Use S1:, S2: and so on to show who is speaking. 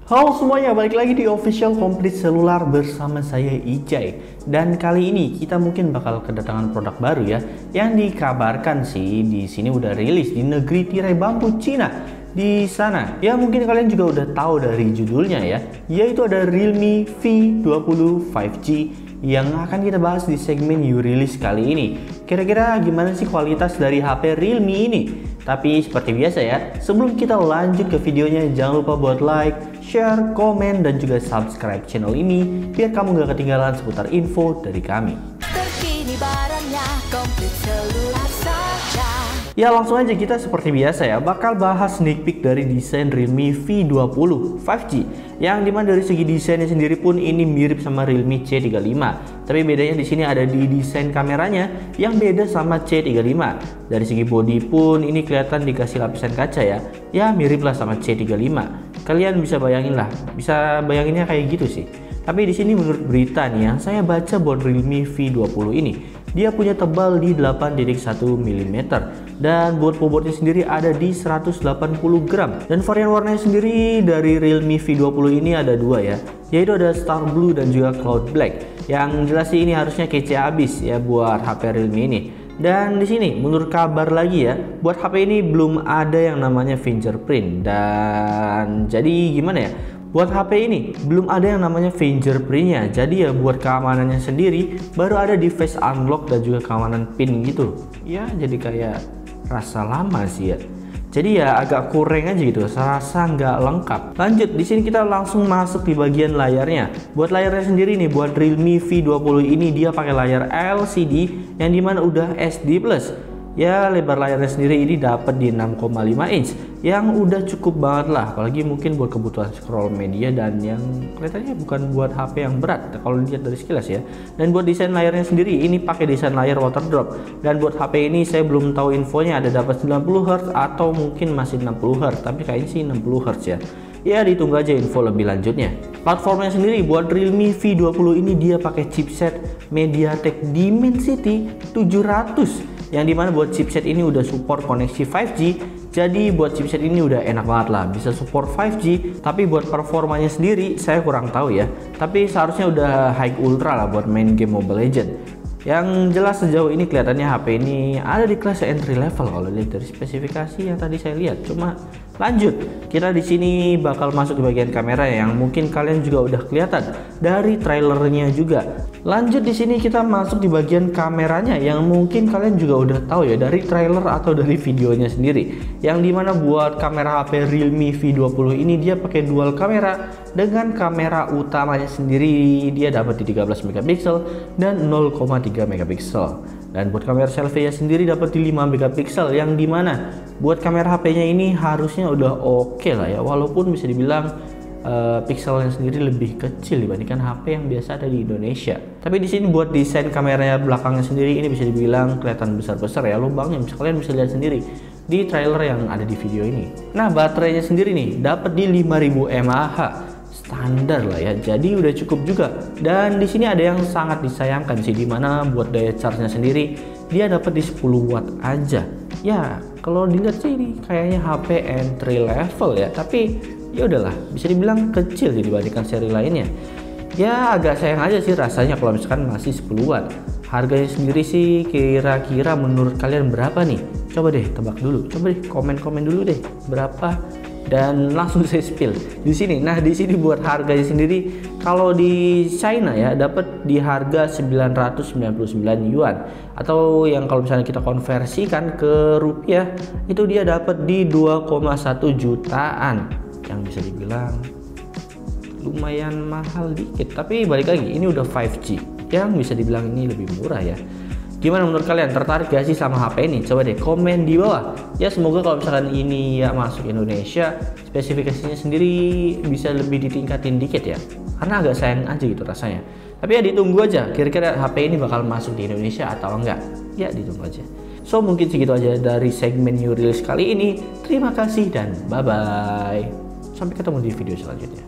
S1: Halo semuanya, balik lagi di Official Complete Cellular bersama saya Ijay. Dan kali ini kita mungkin bakal kedatangan produk baru ya, yang dikabarkan sih di sini udah rilis di negeri tirai bambu Cina. Di sana, ya mungkin kalian juga udah tahu dari judulnya ya, yaitu ada Realme V20 5G yang akan kita bahas di segmen You Release kali ini. Kira-kira gimana sih kualitas dari HP Realme ini? Tapi seperti biasa ya, sebelum kita lanjut ke videonya, jangan lupa buat like, share, komen, dan juga subscribe channel ini biar kamu gak ketinggalan seputar info dari kami.
S2: Terkini barangnya komplit selular saja.
S1: Ya langsung aja, kita seperti biasa ya bakal bahas sneak peek dari desain Realme V20 5G, yang dimana dari segi desainnya sendiri pun ini mirip sama Realme C35, tapi bedanya di sini ada di desain kameranya yang beda sama C35. Dari segi body pun ini kelihatan dikasih lapisan kaca ya mirip lah sama C35. Kalian bisa bayangin lah, bisa bayanginnya kayak gitu sih. Tapi di sini menurut berita nih yang saya baca buat Realme V20 ini, dia punya tebal di 8.1 mm dan buat bobotnya sendiri ada di 180 gram. Dan varian warnanya sendiri dari Realme V20 ini ada dua ya, yaitu ada Star Blue dan juga Cloud Black. Yang jelas sih ini harusnya kece abis ya buat HP Realme ini. Dan di sini menurut kabar lagi ya, buat HP ini belum ada yang namanya fingerprint. Dan jadi gimana ya? Buat HP ini belum ada yang namanya fingerprintnya, jadi ya buat keamanannya sendiri baru ada di face unlock dan juga keamanan pin gitu. Ya jadi kayak rasa lama sih ya. Jadi ya agak kurang aja gitu, serasa nggak lengkap. Lanjut, di sini kita langsung masuk di bagian layarnya. Buat layarnya sendiri nih, buat Realme V20 ini dia pakai layar LCD yang dimana udah SD+. Ya lebar layarnya sendiri ini dapat di 6,5 inch yang udah cukup banget lah, apalagi mungkin buat kebutuhan scroll media dan yang kelihatannya bukan buat HP yang berat kalau dilihat dari sekilas ya. Dan buat desain layarnya sendiri ini pakai desain layar water drop, dan buat HP ini saya belum tahu infonya ada dapat 90 Hz atau mungkin masih 60 Hz, tapi kayaknya sih 60 Hz ya. Ya ditunggu aja info lebih lanjutnya. Platformnya sendiri buat Realme V20 ini dia pakai chipset MediaTek Dimensity 700, yang dimana buat chipset ini udah support koneksi 5G. Jadi buat chipset ini udah enak banget lah, bisa support 5G. Tapi buat performanya sendiri saya kurang tahu ya, tapi seharusnya udah high ultra lah buat main game Mobile Legend. Yang jelas sejauh ini kelihatannya HP ini ada di kelas entry level kalau lihat dari spesifikasi yang tadi saya lihat. Cuma lanjut, kita di sini bakal masuk di bagian kamera yang mungkin kalian juga udah kelihatan dari trailernya juga. Lanjut di sini kita masuk di bagian kameranya yang mungkin kalian juga udah tahu ya dari trailer atau dari videonya sendiri. Yang dimana buat kamera HP Realme V20 ini dia pakai dual kamera, dengan kamera utamanya sendiri dia dapat di 13 megapiksel dan 0,3 megapiksel. Dan buat kamera selfie nya sendiri dapat di 5 megapiksel, yang dimana buat kamera HP-nya ini harusnya udah oke lah ya, walaupun bisa dibilang pikselnya sendiri lebih kecil dibandingkan HP yang biasa ada di Indonesia. Tapi di sini buat desain kameranya belakangnya sendiri ini bisa dibilang kelihatan besar-besar ya lubangnya, kalian bisa lihat sendiri di trailer yang ada di video ini. Nah baterainya sendiri nih dapat di 5000 mAh, standar lah ya, jadi udah cukup juga. Dan di sini ada yang sangat disayangkan sih, dimana buat daya charge-nya sendiri dia dapat di 10 watt aja. Ya kalau dilihat sih ini kayaknya HP entry level ya, tapi ya udahlah, bisa dibilang kecil sih dibandingkan seri lainnya. Ya agak sayang aja sih rasanya kalau misalkan masih 10 watt. Harganya sendiri sih kira-kira menurut kalian berapa nih? Coba deh tebak dulu, coba deh komen-komen dulu deh berapa, dan langsung saya spill di sini. Nah di sini buat harganya sendiri kalau di China ya dapat di harga 999 yuan, atau yang kalau misalnya kita konversikan ke rupiah itu dia dapat di 2,1 jutaan, yang bisa dibilang lumayan mahal dikit. Tapi balik lagi ini udah 5G yang bisa dibilang ini lebih murah ya. Gimana menurut kalian, tertarik gak sih sama HP ini? Coba deh komen di bawah ya. Semoga kalau misalkan ini ya masuk Indonesia, spesifikasinya sendiri bisa lebih ditingkatin dikit ya, karena agak sayang aja gitu rasanya. Tapi ya ditunggu aja kira-kira HP ini bakal masuk di Indonesia atau enggak, ya ditunggu aja. So mungkin segitu aja dari segmen New Release kali ini. Terima kasih dan bye bye, sampai ketemu di video selanjutnya.